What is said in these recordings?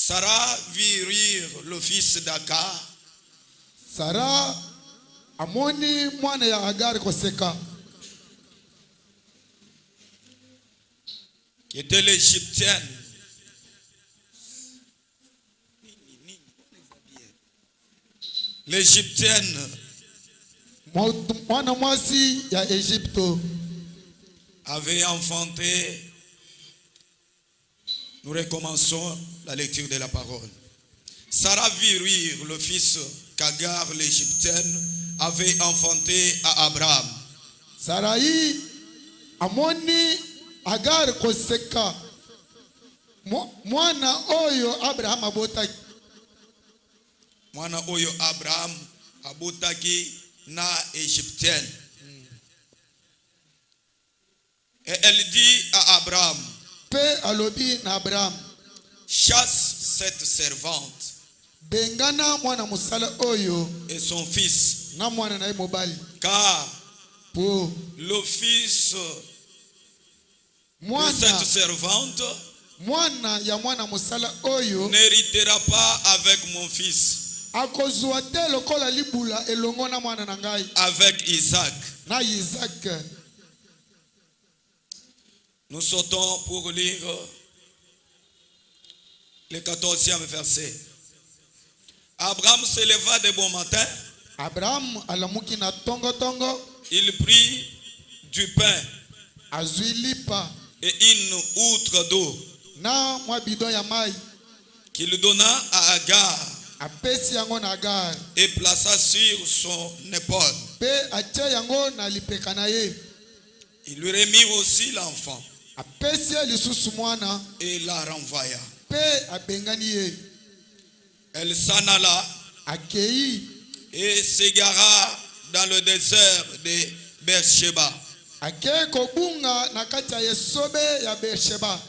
Sarah vit rire le fils d'Agar, Sarah amoni mwana ya Agar koseka, qui était l'égyptienne. L'égyptienne mwana mwasi ya Egypto avait enfanté. Nous recommençons la lecture de la parole. Sarah vit rire le fils qu'Agar l'égyptienne avait enfanté à Abraham. Sarai amoni Agar koseka, mwana oyo Abraham abotaki. Mwana oyo Abraham abotaki na égyptienne. Et elle dit à Abraham, Pe alobi na Abraham, chasse cette servante bengana mwana musala oyo et son fils, na mwana na ye mobali, car po le fils de mwana cette servante mwana ya mwana musala oyo n'héritera pas avec mon fils, akozwa te lokola libula elongo na mwana na ngai, avec Isaac. na Isaac. Nous sautons pour lire le 14e verset. Abraham se leva de bon matin, Abraham alamuki na tongo tongo, il prit du pain azwi lipa et une outre d'eau na mwa bidon ya mai, qu'il donna à Agar apesi yango na Agar, et plaça sur son épaule. pe atie yango na lipeka na ye, Il lui remit aussi l'enfant apesi ye lisusu mwana, et la renvoya. pe abengani ye, Elle s'en alla akei et s'égara dans le désert de Beersheba. ake kobunga na kati ya esobe ya Beersheba.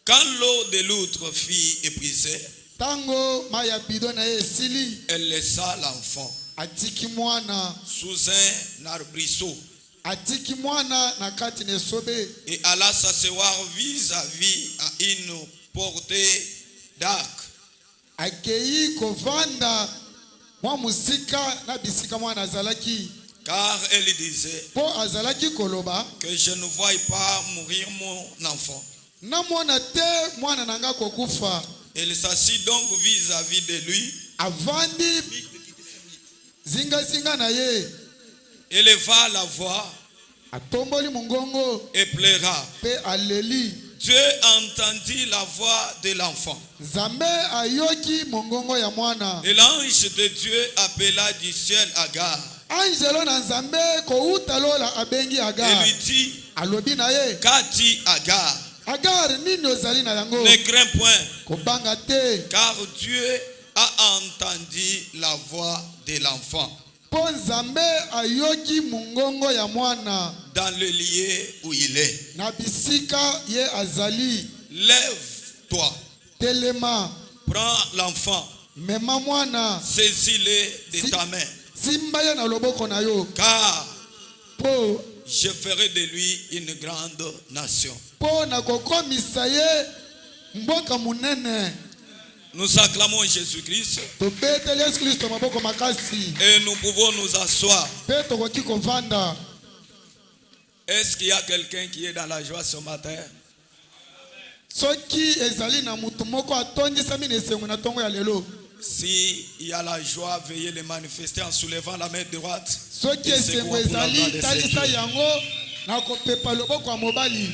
Quand l'eau de l'outre fut épuisée, Tango mai ya bidon na ye esili, elle laissa l'enfant atiki mwana, sous un arbrisseau atiki mwana na kati na esobe, et alla s'asseoir vis-à-vis à une portée d'arc. akei kovanda mwa musika na bisika mwana azalaki, Car elle disait po azalaki koloba, que je ne voie pas mourir mon enfant. na mwana te mwana nanga kokufa. Elle s'assit donc vis-à-vis de lui, Avandi zinga zinga na ye, éleva la voix atomboli mongongo, et pleura. pe aleli. Dieu entendit la voix de l'enfant. Nzambe ayoki mongongo ya mwana. Et l'ange de Dieu appela du ciel Agar Angelo na Nzambe kouta lola abengi et Agar, lui dit, alobi na ye, qu'a-t-il Agar? Agar nini ozali na yango? Ne crains point, Kobanga te, car Dieu a entendu la voix de l'enfant po Nzambe ayoki mongongo ya mwana dans le lieu où il est. na bisika ye azali. Lève-toi, Telema, prends l'enfant, mema mwana, saisis-le de ta main, simba ye na loboko na yo, car po je ferai de lui une grande nation. po na kokomisa ye mboka munene. Nous acclamons Jésus-Christ Tobeteli Yesu Kristo maboko makasi, et nous pouvons nous asseoir. pe tokoki kovanda. Est-ce qu'il y a quelqu'un qui est dans la joie ce matin? Soki ezali na mutu moko atondisami na esengo na tongo ya lelo, Si il y a la joie, veuillez le manifester en soulevant la main droite. soki Et esengo secouant pour la gloire ezali de talisa Dieu. yango na kopepa loboko ya mobali.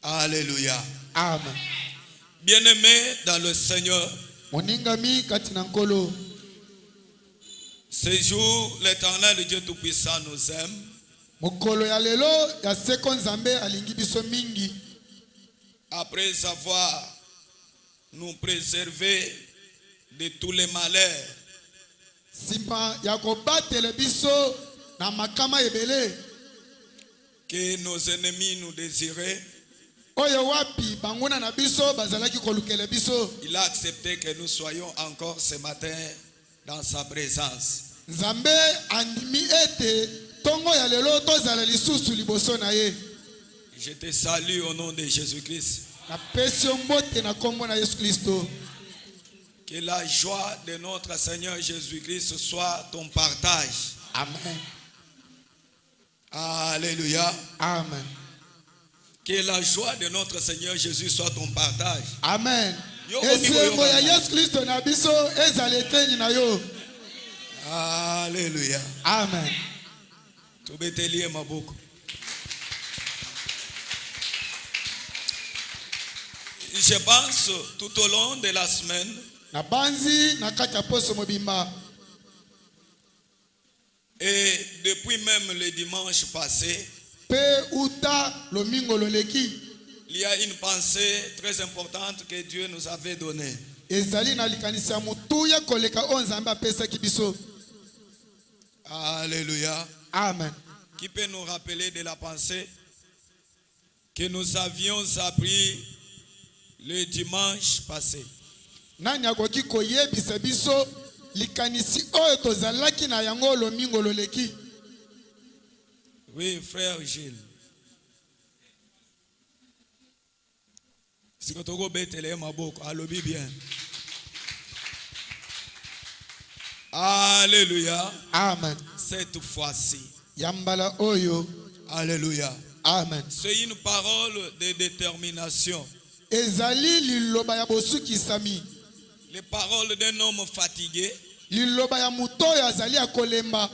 Alléluia. Amen. Bien-aimés dans le Seigneur, Moningami kati na nkolo, ce jour, l'Éternel Dieu Tout-Puissant nous aime. mokolo ya lelo ya seko Nzambe alingi biso mingi. Après avoir nous préservé de tous les malheurs, Sima ya kobatela biso na makama ebele, que nos ennemis nous désiraient, oyo wapi banguna na biso bazalaki kolukela biso, il a accepté que nous soyons encore ce matin dans sa présence. Nzambe andimi ete tongo ya lelo tozala lisusu liboso na ye. Je te salue au nom de Jésus-Christ. napesi yo mbote na kombo na Yesu Kristo. Que la joie de notre Seigneur Jésus-Christ soit ton partage. Amen. Alléluia. Amen. Que la joie de notre Seigneur Jésus soit ton partage. Amen. Yo, Esengo ya Yesu Kristo na biso ezala etenyi na yo. Alléluia. Amen. Tubetelie maboko. Je pense tout au long de la semaine, Na banzi na kati ya poso mobimba. et depuis même le dimanche passé, Pe uta lomingo loleki. il y a une pensée très importante que Dieu nous avait donnée. Ezali na likanisi ya mutuya koleka o Nzambe apesaki biso. Alléluia. Amen. Qui peut nous rappeler de la pensée que nous avions appris le dimanche passé? Nani akoki koyebisa biso likanisi oyo tozalaki na yango lomingo loleki? Oui, frère Gilles. Si vous avez maboko, alobi bien. Alléluia. Amen. Cette fois-ci. Yambala oyo. Alléluia. Amen. C'est une parole de détermination. Ezali liloba ya bosukisami. Les paroles d'un homme fatigué. Liloba ya muto oyo azali akolemba.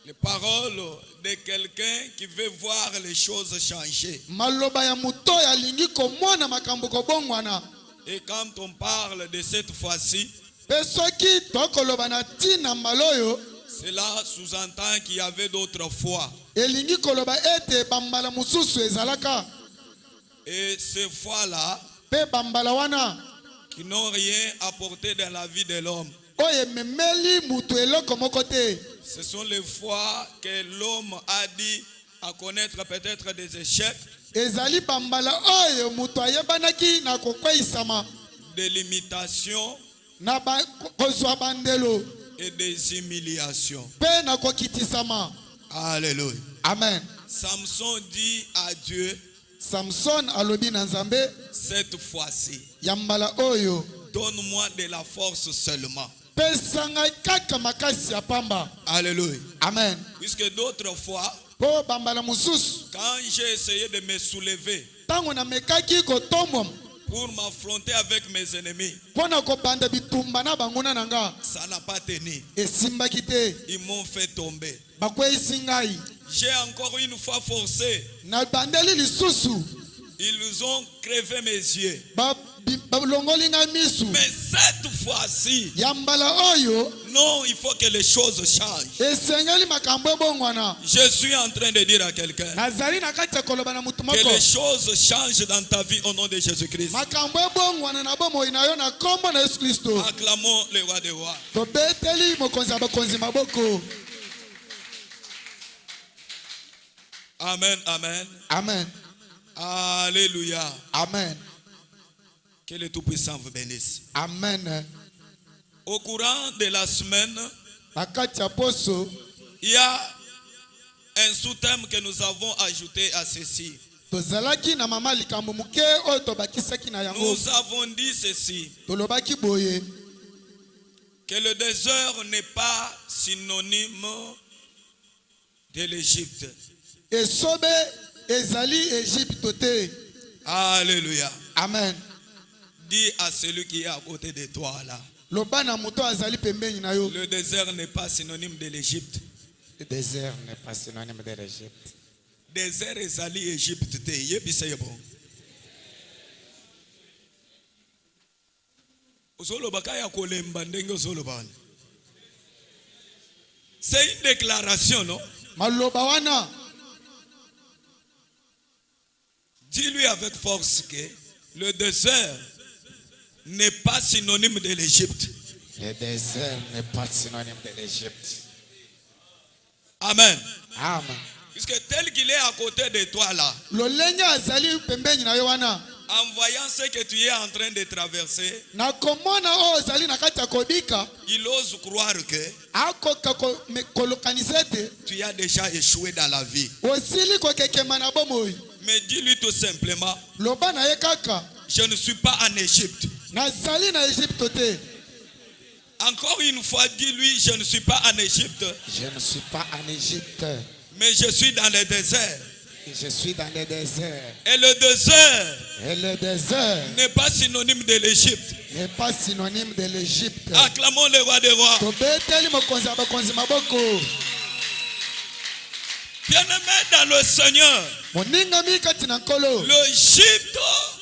Les paroles de quelqu'un qui veut voir les choses changer. Maloba ya muto oyo alingi komona makambo kobongwana. Et quand on parle de cette fois-ci, Pe soki tokoloba na tina maloyo, cela sous-entend qu'il y avait d'autres fois. elingi koloba ete bambala mususu ezalaka. Et ces fois-là, Pe bambala wana qui n'ont rien apporté dans la vie de l'homme. oyo memeli mutu eloko moko te. Ce sont les fois que l'homme a dit à connaître peut-être des échecs, Ezali bambala oyo mutu ayebanaki na kokweisama des limitations na kozwa bandelo et des humiliations. pe na kokitisama. Alléluia. Amen. Samson dit à Dieu, Samson alobi na Nzambe, cette fois-ci, yambala oyo donne-moi de la force seulement. pesa ngai kaka makasi ya pamba. Alléluia. Amen. Puisque d'autres fois, Po bambala mususu quand j'ai essayé de me soulever tango namekaki kotombwa pour m'affronter avec mes ennemis, mpo na kobanda bitumba na banguna na nga, ça n'a pas tenu. esimbaki te. Ils m'ont fait tomber. Bakweisi ngai J'ai encore une fois forcé. na bandeli lisusu Ils ont crevé mes yeux. balongoli ngai misu. Mais cette fois-ci, Yambala oyo non, il faut que les choses changent. esengeli makambo ebongwana. Je suis en train de dire à quelqu'un Nazali na kati ya koloba na mutu que moko, les choses changent dans ta vie au nom de Jésus-Christ. makambo ebongwana na bomoi na yo na kombo na Yesu Kristo. Acclamons le roi des rois. Tobeteli mokonzi ya bakonzi maboko. Amen, amen. Amen. Alléluia. Amen. Que le Tout-Puissant vous bénisse. Amen. Au courant de la semaine, Na kati ya poso il y a un sous-thème que nous avons ajouté à ceci. tozalaki na mama likambo moke oyo tobakisaki na yango. Nous avons dit ceci, Tolobaki boye que le désert n'est pas synonyme de l'Égypte. esobe ezali Egypte te. Alléluia. Amen. Dis à celui qui est à côté de toi là, Loba na moto azali pembeni na yo. le désert n'est pas synonyme de l'Égypte. Le désert n'est pas synonyme de l'Égypte. Désert ezali Égypte te. Yebisa yebo. Ozoloba kaya kolemba ndenge ozoloba. C'est une déclaration, non? Maloba wana Dis-lui avec force que le désert n'est pas synonyme de l'Égypte. Le désert n'est pas synonyme de l'Égypte. Amen. Amen. Puisque tel qu'il est à côté de toi là, lolenge azali pembeni na yo wana. en voyant ce que tu es en train de traverser, Na komona oyo azali na kati ya kobika, il ose croire que akoka kolokanisa ete tu as déjà échoué dans la vie. osili kokekema na bomoi. Mais dis-lui tout simplement, loba na ye kaka je ne suis pas en Égypte. nazali na Egypte te. Encore une fois, dis-lui, je ne suis pas en Égypte, Je ne suis pas en Égypte. mais je suis dans le désert. Je suis dans le désert. Et le désert Et le désert n'est pas synonyme de l'Égypte. n'est pas synonyme de l'Égypte. Acclamons le roi des rois. Tobeteli mokonzi ya bakonzi maboko. Bien-aimé dans le Seigneur, Moningami kati na nkolo. l'Égypte,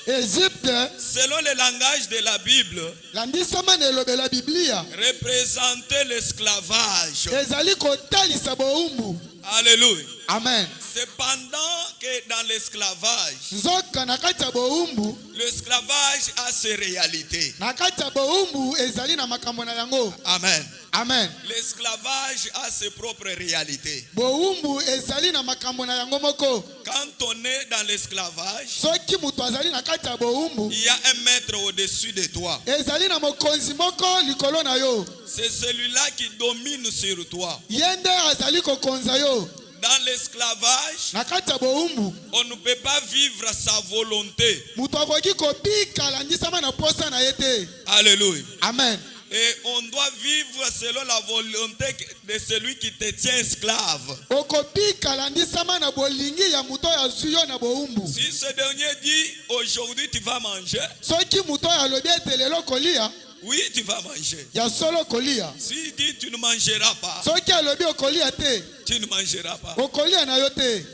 Egypte selon le langage de la Bible, landisama na elobela Biblia représentait l'esclavage. ezali kotalisa bowumbu. Alléluia. Amen. Cependant que dans l'esclavage, Nzoka na kati ya bowumbu, l'esclavage a ses réalités. na kati ya bowumbu ezali na makambo na yango. Amen. Amen. L'esclavage a ses propres réalités. Bowumbu ezali na makambo na yango moko. Quand on est dans l'esclavage, Soki mutu azali na kati ya bowumbu, il y a un maître au-dessus de toi. ezali na mokonzi moko likolo na yo. C'est celui-là qui domine sur toi. Yende azali kokonza yo. Dans l'esclavage, Na kati ya bowumbu, on ne peut pas vivre sa volonté. mutu akoki kobika landisama na posa na ye te. Alléluia. Amen. Et on doit vivre selon la volonté de celui qui te tient esclave. Okobika landisama na bolingi ya mutu oyo azwi yo na bowumbu. Si ce dernier dit, aujourd'hui tu vas manger, Soki mutu oyo alobi ete lelo kolia, oui, tu vas manger. ya solo kolia. S'il dit, tu ne mangeras pas, Soki alobi okolia te, tu ne mangeras pas. okolia na yo te.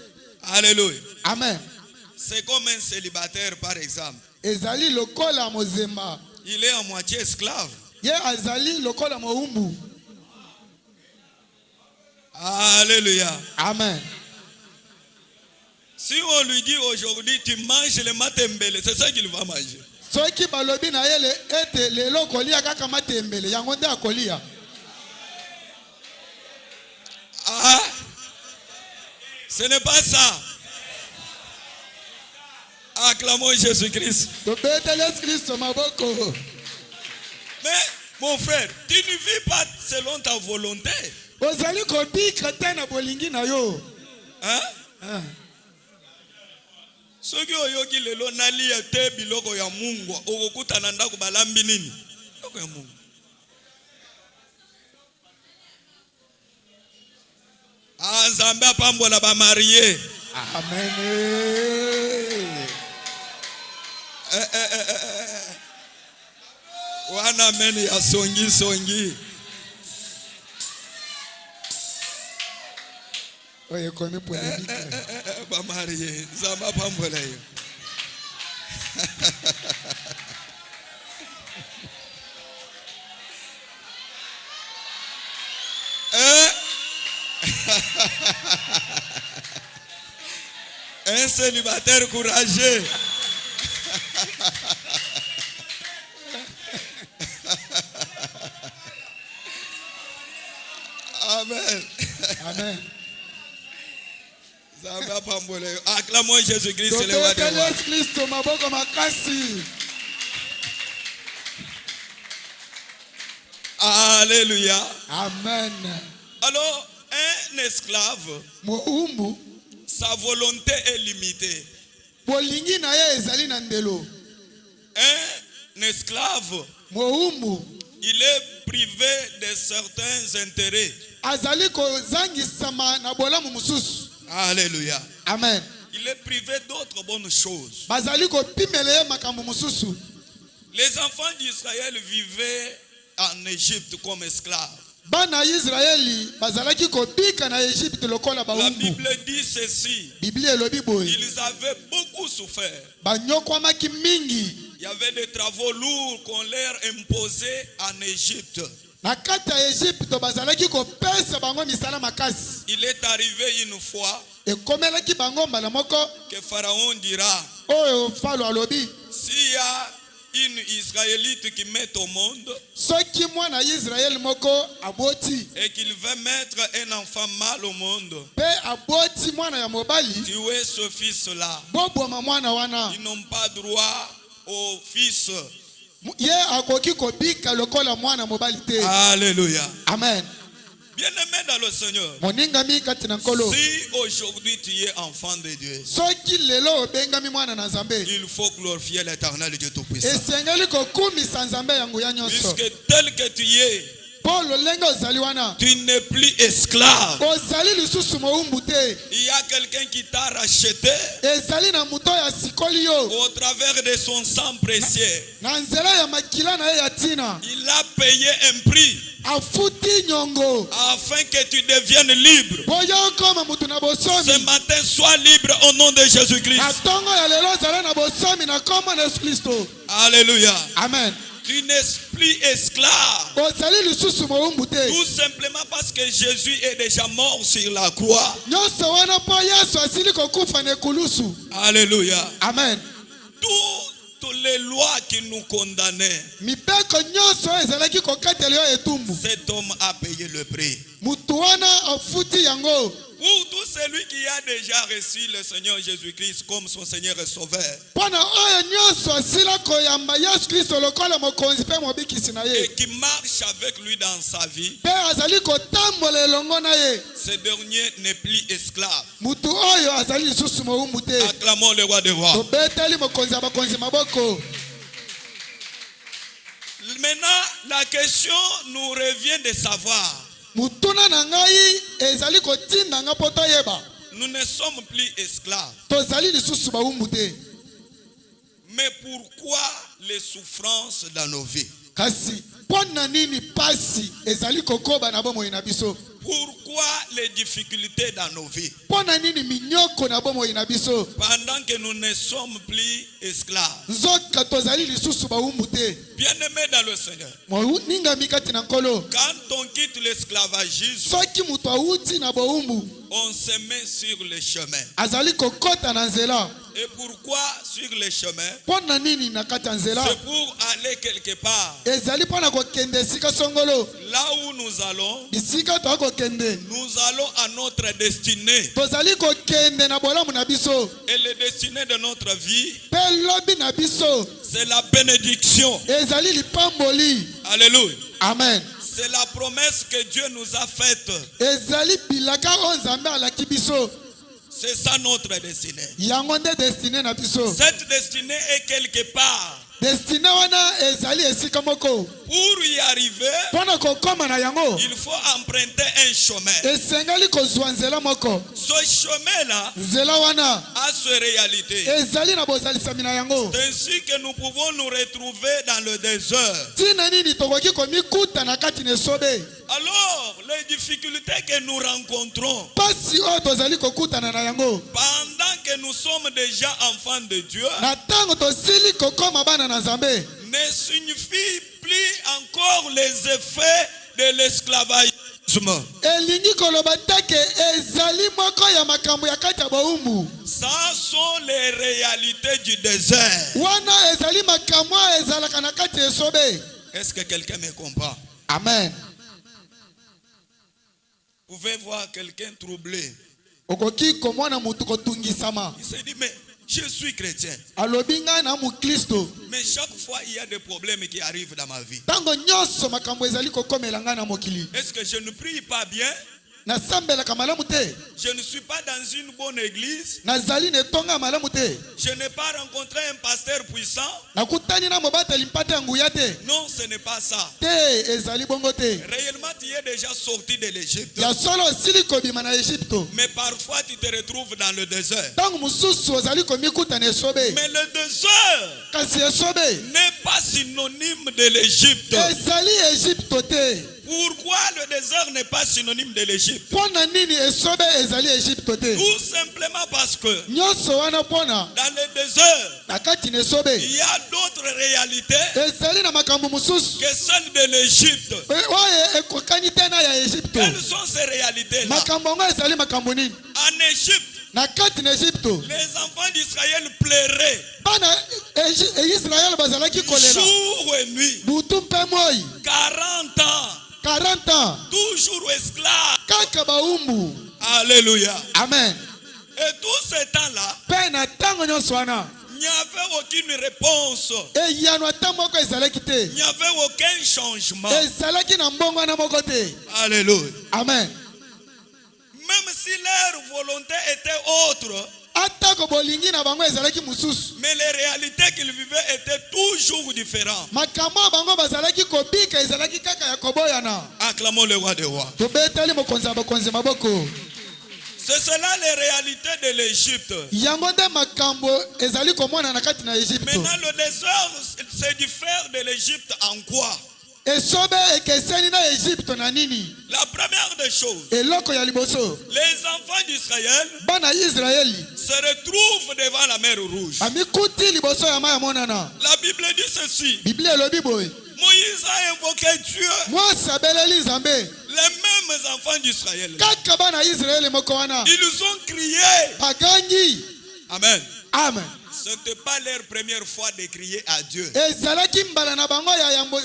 Alléluia. Amen. C'est comme un célibataire, par exemple. Ezali lokola mozemba. Il est à moitié esclave. Ye azali lokola mowumbu. Alléluia. Amen. Si on lui dit aujourd'hui, tu manges le matembele, c'est ça qu'il va manger. Soki balobi na ye ete lelo kolia kaka matembele, yango nde akolia. Ah, ce n'est pas ça. Acclamons Jésus-Christ. Tobeteli Yesu Kristo maboko. Mais mon frère, tu ne vis pas selon ta volonté. Ozali kobika te na bolingi na yo. Hein? Ah. Soki oyoki lelo nalia te biloko ya Mungu, okokutana ndako balambi nini? Biloko ya Mungu. Nzambe apambola ba marié. Amen. Wana meni ya songi. Oye komi polémique. Ba marié, Nzambe apambola yo. Un célibataire courageux. Amen. Amen. Acclamons Jésus-Christ, c'est le roi des Tobeteli rois. Yesu Kristo maboko makasi. Alléluia. Amen. Alors, un esclave, Mowumbu, sa volonté est limitée. bolingi na ye ezali na ndelo. Un esclave, Mowumbu, il est privé de certains intérêts. azali kozangisama na bolamu mususu. Alléluia. Amen. Il est privé d'autres bonnes choses. Bazali kopimela ye makambo mususu. Les enfants d'Israël vivaient en Égypte comme esclaves. Bana Israeli bazalaki kobika na Egypte lokola La bawumbu. Bible dit ceci. Biblia elobi boye. Ils avaient beaucoup souffert. Banyokwamaki mingi. Il y avait des travaux lourds qu'on leur imposait en Égypte. Na kati ya Egypte bazalaki kopesa bango misala makasi. Il est arrivé une fois Ekomelaki bango mbala moko que Pharaon dira, oyo falo alobi s'il y a une Israélite qui met au monde soki mwana Israeli moko aboti et qu'il veut mettre un enfant mâle au monde, pe aboti mwana ya mobali tuer ce fils-là. boboma mwana wana Ils n'ont pas droit au fils. ye akoki kobika lokola mwana mobali te. Alléluia. Amen. Bien-aimé dans le Seigneur, moningami kati na nkolo si aujourd'hui tu es enfant de Dieu, soki lelo obengami mwana na nzambe il faut glorifier l'Éternel Dieu Tout-Puissant. esengeli kokumisa nzambe yango ya nyonso Puisque tel que tu es, mpo lolenge ozali wana tu n'es plus esclave. ozali lisusu mowumbu te Il y a quelqu'un qui t'a racheté ezali na moto oyo asikoli yo au travers de son sang précieux. na nzela ya makila na ye ya ntina Il a payé un prix afuti nyongo afin que tu deviennes libre. mpo yo okoma motu na Ce bosomi matin, sois libre au nom de na Jésus-Christ. ntongo ya lelo ozala na bosomi na kombo na yesu kristo Alléluia. amen Tu n'es plus esclave. ozali lisusu mowumbu te Tout simplement parce que Jésus est déjà mort sur la croix. nyonso wana mpo yesu asili kokufa na ekulusu Alléluia. amen Toutes les lois qui nous condamnaient, mibeko nyonso oyo ezalaki kokatela yo etumbu cet homme a payé le prix. motu wana afuti yango Pour tout celui qui a déjà reçu le Seigneur Jésus-Christ comme son Seigneur et Sauveur, mpo na oyo nyonso asila koyamba yesu kristo lokola mokonzi mpe mobikisi na et ye qui marche avec lui dans sa vie, mpe azali kotambola elongo na ye ce dernier n'est plus esclave. motu oyo azali lisusu mowumbu te Acclamons le roi des rois. tobeteli mokonzi ya bakonzi maboko Maintenant, la question nous revient de savoir, mutuna na ngai ezali kotinda nga mpo toyeba nous ne sommes plus esclaves. tozali lisusu bawumbu te Mais pourquoi les souffrances dans nos vies? kasi mpo na nini pasi ezali kokoba na bomoi na biso Pourquoi les difficultés dans nos vies? mpo na nini minyoko na bomoi na biso Pendant que nous ne sommes plus esclaves. nzoka tozali lisusu bawumbu te Bien-aimés dans le Seigneur, moningami kati na nkolo quand on quitte l'esclavagisme, soki moto awuti na bowumbu on se met sur le chemin. azali kokota na nzela Et pourquoi sur le chemin? mpo na nini na kati ya nzela C'est pour aller quelque part. ezali mpo na kokende esika songolo Là où nous allons, bisika toya kokende nous allons à notre destinée. tozali kokende na bolamu na biso Et le destiné de notre vie, mpe lobi na biso c'est la bénédiction. ezali lipamboli Alléluia. amen C'est la promesse que Dieu nous a faite. ezali bilaka oyo nzambe alaki biso C'est ça notre destinée. yango nde destine na biso Cette destinée est quelque part. destine wana ezali esika moko Pour y arriver, mpo na kokoma na yango il faut emprunter un chemin. esengeli kozwa nzela moko Ce chemin-là nzela wana a ses réalités. ezali na bozalisami na yango C'est ainsi que nous pouvons nous retrouver dans le désert. ntina nini tokoki komikuta na kati na esobe Alors, les difficultés que nous rencontrons, pasi oyo tozali kokutana na yango pendant que nous sommes déjà enfants de Dieu, na ntango tosili kokoma bana na nzambe ne signifie plus encore les effets de l'esclavagisme. elingi koloba teke ezali moko ya makambo ya kati ya bowumbu Ça sont les réalités du désert. wana ezali makambo oyo ezalaka na kati ya esobe Est-ce que quelqu'un me comprend? amen Vous pouvez voir quelqu'un troublé. okoki komona motu kotungisama Il se dit, mais je suis chrétien. alobi ngai na mokristo Mais chaque fois, il y a des problèmes qui arrivent dans ma vie. ntango nyonso makambo ezali kokomela ngai na mokili Est-ce que je ne prie pas bien? nasambelaka malamu te Je ne suis pas dans une bonne église. nazali na etonga ya malamu te Je n'ai pas rencontré un pasteur puissant. nakutani na mobateli mpate ya nguya te Non, ce n'est pas ça. te ezali bongo te Réellement, tu es déjà sorti de l'Égypte. ya solo osili kobima na egypto Mais parfois, tu te retrouves dans le désert. ntango mosusu ozali komikuta na esobe Mais le désert kasi esobe n'est pas synonyme de l'Égypte. ezali egypto te Pourquoi le désert n'est pas synonyme de l'Égypte? mpo na nini esobe ezali egypto te Tout simplement parce que nyonso wana mpona dans le désert, na kati na esobe il y a d'autres réalités ezali na makambo mosusu que celles de l'Égypte. oyo ekokani te na ya egypto Quelles sont ces réalités-là? makambo yango ezali makambo nini En Égypte, na kati na egypto les enfants d'Israël pleuraient bana israele bazalaki kolela jour et nuit, butu mpe moi 40 ans, 40 ans toujours esclaves. kaka bawumbu Alléluia. amen Et tout ce temps-là, mpe na ntango nyonso wana Il n'y avait aucune réponse. eyano ata moko ezalaki te, Il n'y avait aucun changement. ezalaki na mbongo na moko te. Alléluia. Amen. Même si leur volonté était autre, Atako bolingi na bango ezalaki mususu, mais les réalités qu'ils vivaient étaient toujours différentes. makambo ya bango bazalaki kobika ezalaki kaka ya koboyana. Acclamons le roi des rois. Tobeteli mokonzi ya bakonzi maboko. C'est cela les réalités de l'Égypte. Yango nde makambo ezali komona na kati na Egypte. Maintenant, le désert se diffère de l'Égypte en quoi? Esobe ekeseni na Egypte na nini? La première des choses, Eloko ya liboso, les enfants d'Israël bana Israeli se retrouvent devant la mer Rouge. amikuti liboso ya mai ya monana. La Bible dit ceci. Biblia elobi boye, Moïse a invoqué Dieu. mwasi abeleli Nzambe, Les mêmes enfants d'Israël. kaka bana Israeli moko wana Ils ont crié. bagangi. Amen. Amen. Ce n'était pas leur première fois de crier à Dieu. Ezalaki mbala na bango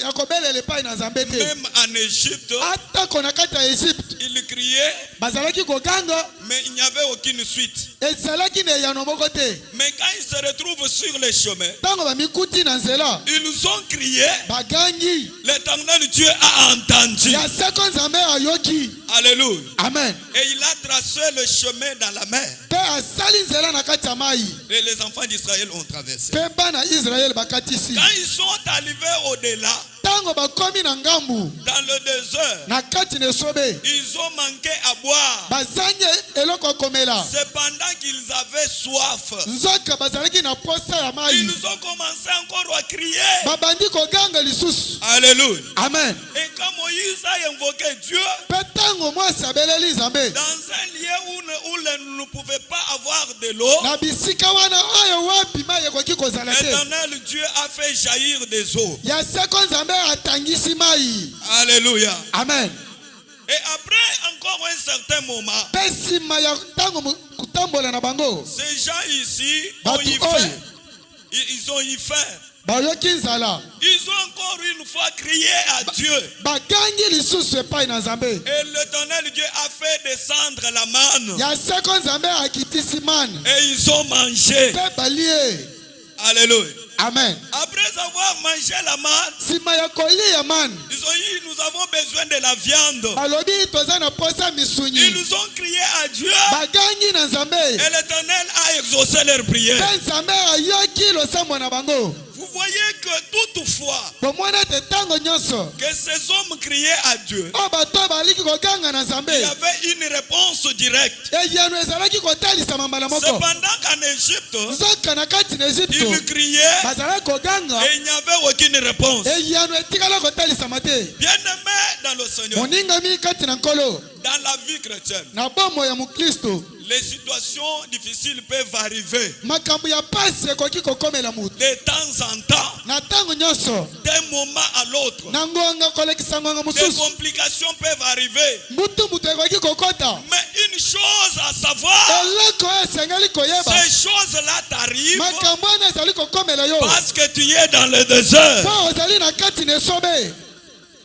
ya kobelela epai na Nzambe te. Même en Égypte, Atako na kati ya Egypte ils criaient, bazalaki koganga, mais il n'y avait aucune suite. ezalaki na eyano moko te. Mais quand ils se retrouvent sur les chemins, Ntango bamikuti na nzela ils ont crié. bagangi, L'Éternel Dieu a entendu. ya seko Nzambe ayoki. Alléluia. Amen. Et il a tracé le chemin dans la mer. Pe asali nzela na kati ya mai, Et les enfants d'Israël ont traversé. pe bana Israeli bakatisi. Quand ils sont arrivés au-delà, Ntango bakomi na ngambu dans le désert, na kati na esobe, ils ont manqué à boire. bazangi eloko ya komela. Cependant qu'ils avaient soif, Nzoka bazalaki na posa ya mai, ils ont commencé encore à crier. babandi koganga lisusu. Alléluia. Amen. Et quand Moïse a invoqué Dieu, Pe ntango mwasi abeleli Nzambe dans un lieu où ils ne pouvaient pas avoir de l'eau, na bisika wana oyo wapi mai ekoki kozala te, l'Éternel Dieu a fait jaillir des eaux. ya seko Nzambe atangisi mai. Alléluia. Amen. Et après encore un certain moment, Pe nsima ya ntango kutambola na bango, ces gens ici ont batu eu oyo faim. Ils ont eu faim. bayoki nzala, Ils ont encore une fois crié à Dieu. bagangi lisusu epai na Nzambe, Et l'Éternel Dieu a fait descendre la manne. ya seko Nzambe akitisi mane, Et ils ont mangé. pe balie. Alléluia. Amen. Après avoir mangé la manne, Nsima ya kolia mane, ils ont dit, nous avons besoin de la viande. balobi toza na posa misunyi, Ils ont crié à Dieu. bagangi na Nzambe, Et l'Éternel a exaucé leur prière. pe Nzambe ayoki losambo na bango. Vous voyez que toutefois Bomona te ntango nyonso que ces hommes criaient à Dieu, oyo bato baliki koganga na Nzambe, il y avait une réponse directe. eyano ezalaki kotalisama mbala moko. Cependant qu'en Égypte, Nzoka na kati na ils Egypte criaient bazalaki koganga, et il n'y avait aucune réponse. eyano etikala kotalisama te. Bien-aimé dans le Seigneur, Moningami kati na nkolo, dans la vie chrétienne, na bomoi ya mukristo, les situations difficiles peuvent arriver makambo ya pasi ekoki kokomela mutu de temps en temps, na ntango nyonso, d'un moment à l'autre. na ngonga kolekisa ngonga Des mosusu, complications peuvent arriver. mutu ekoki kokota. Mais une chose à savoir, Eloko oyo esengeli koyeba, ces choses-là t'arrivent makambo wana ezali kokomela yo parce que tu es dans le désert. mpo ozali na kati na esobe.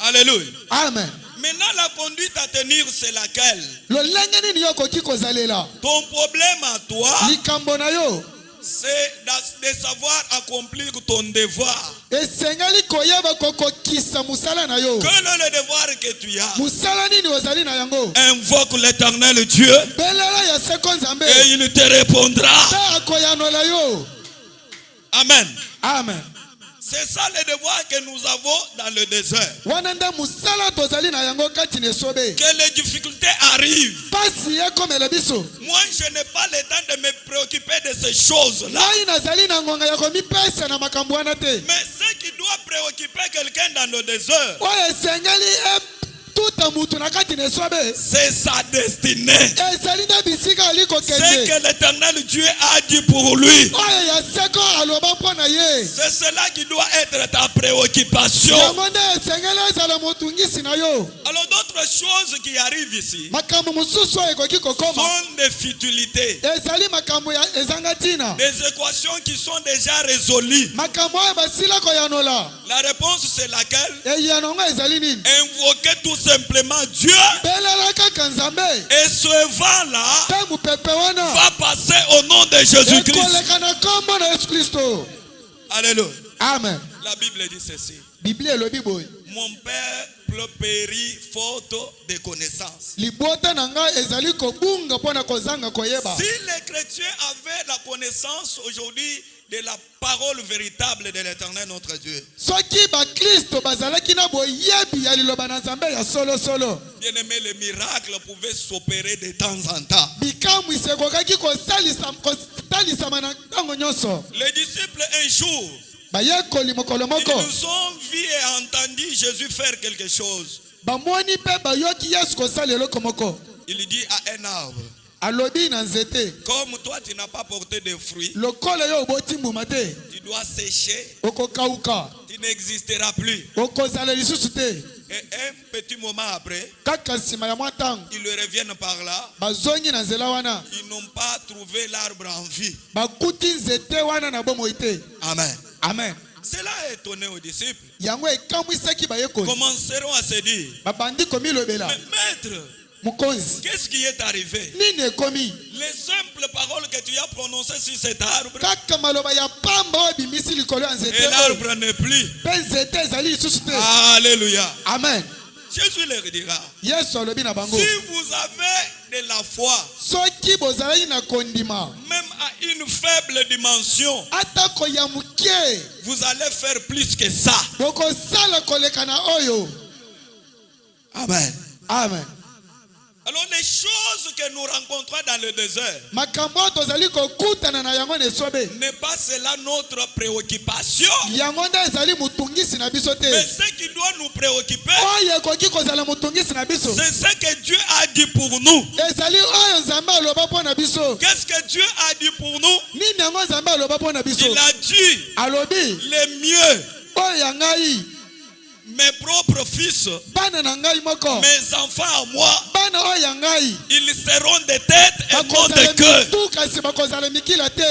Alléluia. Amen. Maintenant, la conduite à tenir, c'est laquelle? lolenge nini yo okoki kozalela? Ton problème à toi, Likambo na yo c'est de savoir accomplir ton devoir. esengeli koyeba kokokisa musala na yo. Quel est le devoir que tu as? Musala nini ozali na yango? Invoque l'Éternel Dieu belela ya seko Nzambe, et il te répondra. mpe akoyanola yo. Amen. Amen. C'est ça le devoir que nous avons dans le désert. Wana nde musala tozali na yango kati na esobe. Que les difficultés arrivent. Pasi ekomela biso, Moi, je n'ai pas le temps de me préoccuper de ces choses-là. ngai nazali na ngonga ya komipesa na makambo wana te. Mais ce qui doit préoccuper quelqu'un dans le désert, Oyo esengeli tuta mutu na kati na esobe, c'est sa destinée. ezali nde bisika ali C'est kokende, que l'Éternel Dieu a dit pour lui. oyo ya seko aloba mpo na ye. C'est cela qui doit être ta préoccupation. Yango nde esengeli ezala motungisi na yo. Alors d'autres choses qui arrivent ici Makambo mosusu oyo ekoki kokoma, sont des futilités, ezali makambo ya ezanga ntina, des équations qui sont déjà résolues. makambo oyo basila koyanola. La réponse c'est laquelle? Eyano ngo ezali nini? Invoquer tout simplement Dieu. belela kaka nzambe Et ce vent-là mpe mopepe wana va passer au nom de Jésus-Christ. ekoleka na kombo na yesu kristo. Alléluia. Amen. La Bible dit ceci. Biblia elobi boye Mon peuple périt faute de connaissance. libota na ngai ezali kobunga mpo na kozanga koyeba. Si les chrétiens avaient la connaissance aujourd'hui de la parole véritable de l'Éternel notre Dieu, soki bakristo bazalaki na boyebi ya liloba na nzambe ya solosolo, bien aimé, les miracles pouvaient s'opérer de temps en temps. bikamwisi ekokaki kosalisama na ntango nyonso. Les disciples un jour, bayekoli mokolo ils moko nous ont vu et entendu Jésus faire quelque chose. bamoni mpe bayoki yesu kosala eloko moko. Il dit à un arbre, alobi na nzete, comme toi tu n'as pas porté de fruits, lokola yo oboti mbuma te, tu dois sécher, okokauka, tu n'existeras plus. okozala lisusu te. Et un petit moment après, Kaka nsima ya mwa ntango ils reviennent par là. bazongi na nzela wana, Ils n'ont pas trouvé l'arbre en vie. bakuti nzete wana na bomoi te. Amen. Amen. Cela a étonné aux disciples. Yango ekamwisaki bayekoli, Commenceront à se dire, babandi komilobela, mais maître, mokonzi qu'est-ce qui est arrivé? nini ekomi? Les simples paroles que tu as prononcées sur cet arbre, Kaka maloba ya pamba oyo ebimisi likolo ya nzete et oyo, l'arbre n'est plus. mpe nzete ezali lisusu te. Alléluia. Amen. Jésus leur dira, Yesu alobi na bango, si vous avez de la foi, soki bozalaki na kondima même à une faible dimension, atako ya mokie, vous allez faire plus que ça. bokosala koleka na oyo. Amen. Amen. Alors les choses que nous rencontrons dans le désert, makambo oyo tozali kokutana na yango na esobe, n'est pas cela notre préoccupation. yango nde ezali motungisi na biso Mais te. ce qui doit nous préoccuper, Oyo ekoki kozala motungisi na biso c'est ce que Dieu a dit pour nous. ezali oyo nzambe aloba mpo na biso. Qu'est-ce que Dieu a dit pour nous? Nini yango nzambe aloba mpo na biso? Il a dit, Alobi les mieux, oyo ya ngai, mes propres fils, bana na ngai moko, mes enfants à moi, bana oyo ya ngai ils seront des têtes et non bakozala des queues. mitu kasi bakozala mikila te.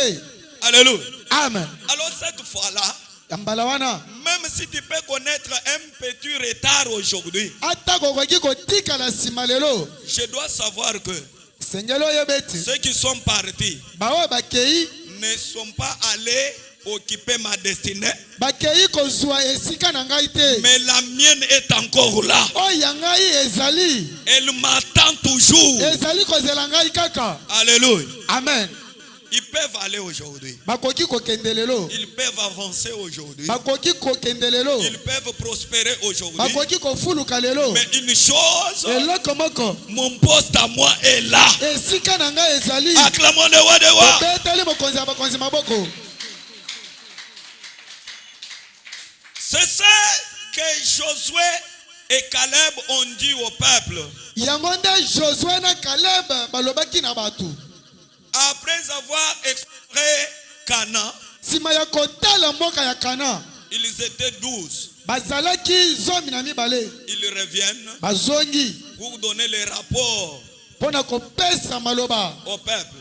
Alléluia. Amen. Alors cette fois-là, Ya mbala wana même si tu peux connaître un petit retard aujourd'hui, atako okoki kotikala nsima lelo, je dois savoir que sengeli oyeba ete ceux qui sont partis baoyo bakei ne sont pas allés occuper ma destinée, bakei kozwa esika na ngai te. mais la mienne est encore là. Oyo ya ngai ezali, Elle m'attend toujours. ezali kozela ngai kaka. Alléluia. Amen. Ils peuvent aller aujourd'hui. Bakoki kokende lelo, Ils peuvent avancer aujourd'hui. bakoki kokende lelo, Ils peuvent prospérer aujourd'hui. bakoki kofuluka lelo. Mais une chose, Eloko moko, mon poste à moi est là. esika na ngai ezali. Acclamons le roi des rois. Beteli mokonzi ya bakonzi maboko. C'est ça que Josué et Caleb ont dit au peuple. Yango nde Josué na Caleb balobaki na bato. Après avoir exploré Canaan, Sima ya kotala mboka ya Kana, ils étaient 12. bazalaki zomi na mibale. Ils reviennent Bazongi pour donner les rapports mpona kopesa maloba au peuple.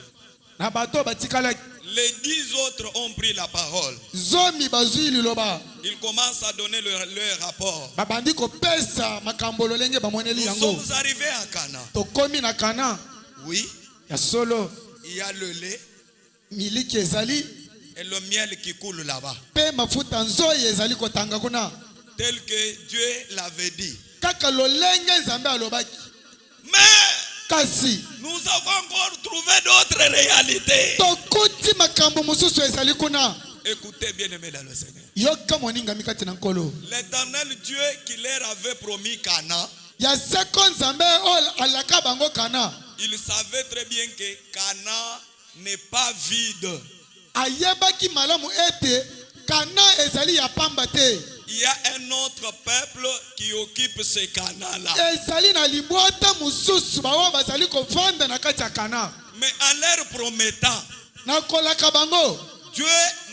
na bato batikalaki. Les 10 autres ont pris la parole. Zomi bazwi liloba, Ils commencent à donner leur rapport. babandi kopesa makambo lolenge bamoneli Nous yango. sommes arrivés à Canaan. Tokomi na Kana Oui, ya solo, il y a le lait miliki ezali et le miel qui coule là-bas. mpe mafuta nzoyi ezali kotanga kuna, Tel que Dieu l'avait dit. kaka lolenge nzambe alobaki. Mais Kasi nous avons encore trouvé d'autres réalités. tokuti makambo mosusu ezali kuna. Écoutez bien aimé dans le Seigneur. Yoka moningami kati na nkolo. L'Éternel Dieu qui leur avait promis Canaan, Ya seko nzambe oyo alaka bango Kana, il savait très bien que Canaan n'est pas vide. ayebaki malamu ete Kana ezali ya pamba te. Il y a un autre peuple qui occupe ce Canaan-là. Ezali na libota mususu bawo bazali kovanda na kati ya Kana. Mais en leur promettant, Na kolaka bango, Dieu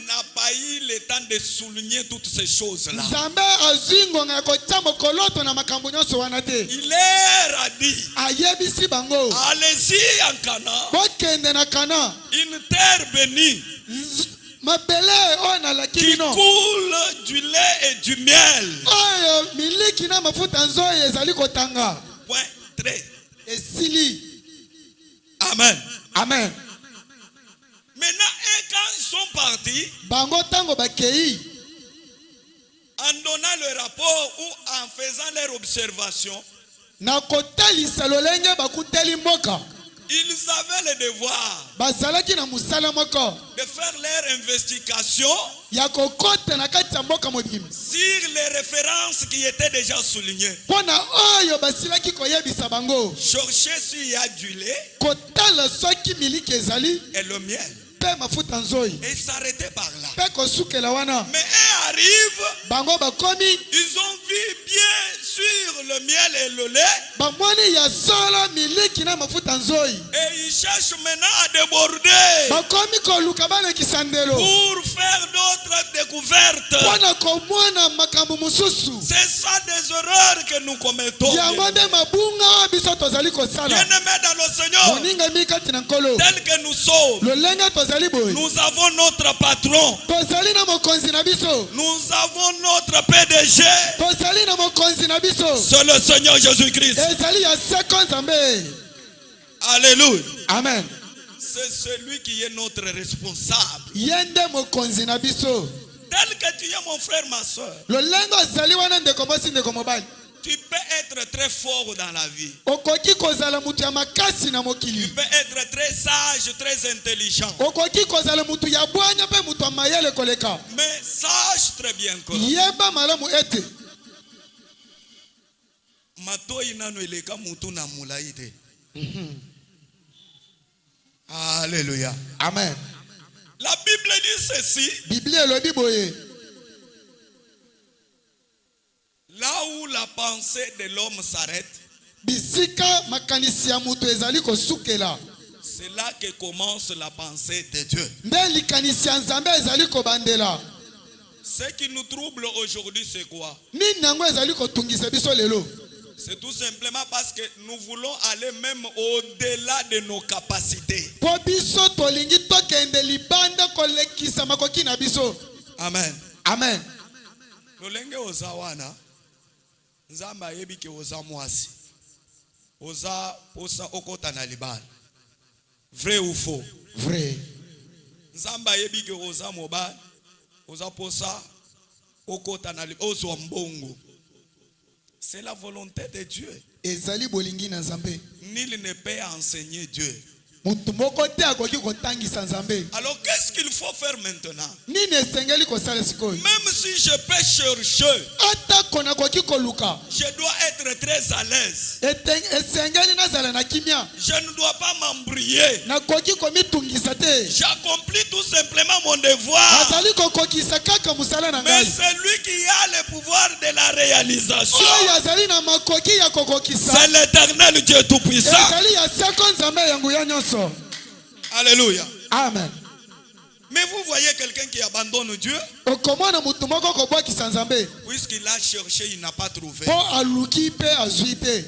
n'a pas eu le temps de souligner toutes ces choses-là. nzambe azwi ngonga ya kotia mokoloto na makambo nyonso wana te. Il leur a dit, Ayebisi bango, allez-y en Canaan, bokende na Kana, une terre bénie mabele oyo nalaki qui bino, coule du lait et du miel. oyo miliki miliki na mafuta nzoyi ezali kotanga. Point très. Esili. Amen. Amen. Maintenant, et quand ils sont partis, Bango tango bakei. en donnant le rapport ou en faisant leur observation, Na kotalisa lolenge bakuteli mboka. ils avaient le devoir Bazalaki na musala moko. de faire leur investigation Ya kokota na kati ya mboka mobimba. sur les références qui étaient déjà soulignées. Pona oyo basilaki koyebisa bango. Chercher s'il y a du lait Kotala soki miliki ezali. et le miel. Pe mafuta nzoyi. Et s'arrêter par là. Pe kosukela wana. Mais eux arrivent, Bango bakomi. ils ont vu bien sûr le miel et le lait. Bamwani ya solo miliki na mafuta nzoyi. Et ils cherchent maintenant à déborder Bakomi koluka balekisa ndelo. pour faire d'autres découvertes. Pona komona makambo mususu. C'est ça des erreurs que nous commettons. Yango nde mabunga oyo biso tozali kosala. Bien-aimés dans le Seigneur, Moninga mi kati na nkolo. tel que nous sommes, Lolenge tozali boye. nous avons notre patron, Tozali na mokonzi na biso. nous avons notre PDG, Tozali na mokonzi na biso. c'est le Seigneur Jésus-Christ. Ezali ya seko nzambe. Alléluia. Amen. C'est celui qui est notre responsable. Yende mokonzi na biso. Tel que tu es mon frère, ma soeur, Lolenge ozali wana ndeko mwasi ndeko mobali. tu peux être très fort dans la vie. Okoki kozala mutu ya makasi na Tu mokili. peux être très sage, très intelligent. Okoki kozala mutu ya bwanya pe mutu ya mayele koleka. Mais sache très bien que Yeba malamu ete. matoi nano eleka mutu na mulai te. Alléluia. Amen. La Bible dit ceci. Biblia elobi boye. Là où la pensée de l'homme s'arrête, Bisika makanisi ya mutu ezali kosukela. c'est là que commence la pensée de Dieu. Nde likanisi ya nzambe ezali kobandela. Ce qui nous trouble aujourd'hui, c'est quoi? Nini nango ezali kotungisa biso lelo? C'est tout simplement parce que nous voulons aller même au-delà de nos capacités. Po biso tolingi tokende libanda kolekisa makoki na biso. Amen. Amen. Lolenge oza wana, nzamba yebi ke oza mwasi. Oza posa okota na libala. Vrai ou faux? Vrai. Nzamba yebi ke oza mobali. Oza posa okota na libala. Ozo mbongo. C'est la volonté de Dieu. Ezali bolingi na nzambe. Nul ne peut enseigner Dieu. Mutu moko te akoki kotangisa nzambe. Alors qu'est-ce qu'il faut faire maintenant? Nini esengeli kosala sikoyo? Même si je peux chercher, Ata kona koki koluka. je dois être très à l'aise. Esengeli nazala na kimia. Je ne dois pas m'embrouiller. Na koki komitungisa te. J'accomplis tout simplement mon devoir. Azali kokokisa kaka musala na Mais ngai. c'est lui qui a le pouvoir de la réalisation. Oyo azali na makoki ya kokokisa. C'est l'Éternel Dieu Tout-Puissant. Ezali ya seko nzambe yangu ya nyonso. Alléluia. Amen. Mais vous voyez quelqu'un qui abandonne Dieu, Okomona mutu moko kobwakisa nzambe. puisqu'il a cherché, il n'a pas trouvé. Po aluki pe azwi te.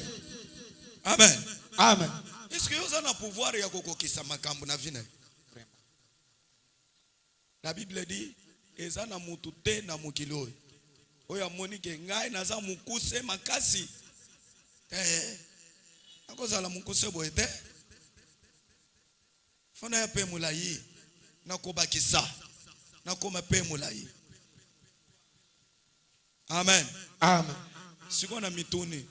Amen. Amen. Est-ce que vous avez un pouvoir ya kokokisa makambo na vie na? La Bible dit, eza na mutu te na mokili oyo. Oyo amoni ke ngai naza mukuse makasi. Nakozala mukuse boye te. Fona ya pe mulayi. Nakobakisa. Nakoma pe mulayi. Amen. Amen. Siko na mituni.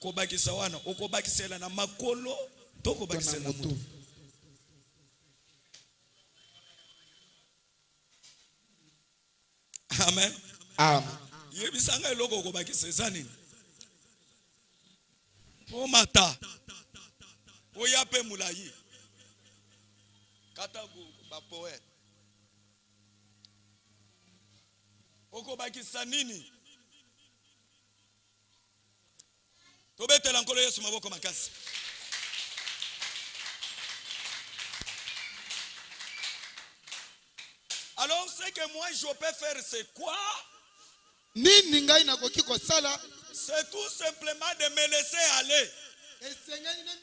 Kobakisa wana. Okobakisela na makolo. Tokobakisela na mutu. Amen. Amen. Yebisanga eloko kobakisa eza nini? O mata. Oya pe mulayi. Kata ba poète. Okobakisa nini? Tobetela nkolo Yesu maboko makasi. Alors ce que moi je peux faire c'est quoi? Nini ngai nakoki kosala? C'est tout simplement de me laisser aller. Esengeli na